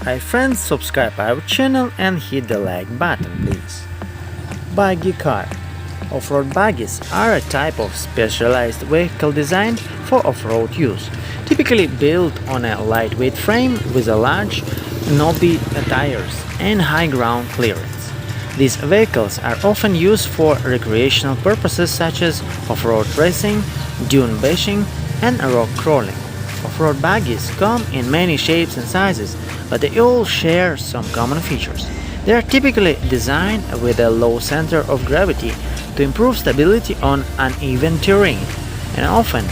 Hi friends, subscribe our channel and hit the like button please. Buggy car. Off-road buggies are a type of specialized vehicle designed for off-road use, typically built on a lightweight frame with a large knobby tires and high ground clearance. These vehicles are often used for recreational purposes such as off-road racing, dune bashing, and rock crawling. Off-road buggies come in many shapes and sizes, but they all share some common features. They are typically designed with a low center of gravity to improve stability on uneven terrain, and often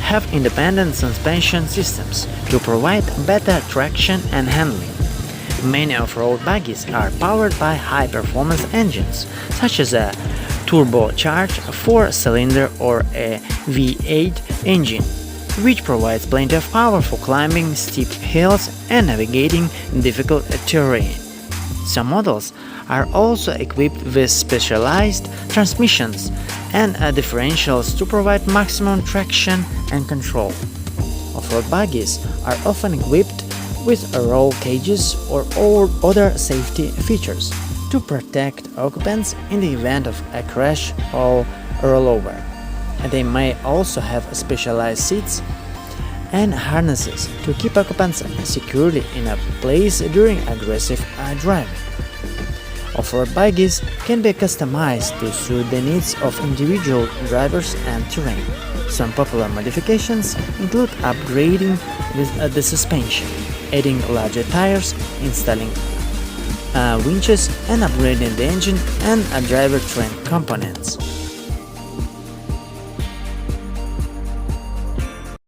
have independent suspension systems to provide better traction and handling. Many off-road buggies are powered by high-performance engines, such as a turbocharged 4-cylinder or a V8 engine, which provides plenty of power for climbing steep hills and navigating difficult terrain. Some models are also equipped with specialized transmissions and differentials to provide maximum traction and control. Off-road buggies are often equipped with roll cages or other safety features to protect occupants in the event of a crash or rollover. And they may also have specialized seats and harnesses to keep occupants securely in a place during aggressive driving. Off-road buggies can be customized to suit the needs of individual drivers and terrain. Some popular modifications include upgrading the suspension, adding larger tires, installing winches, and upgrading the engine and driver train components.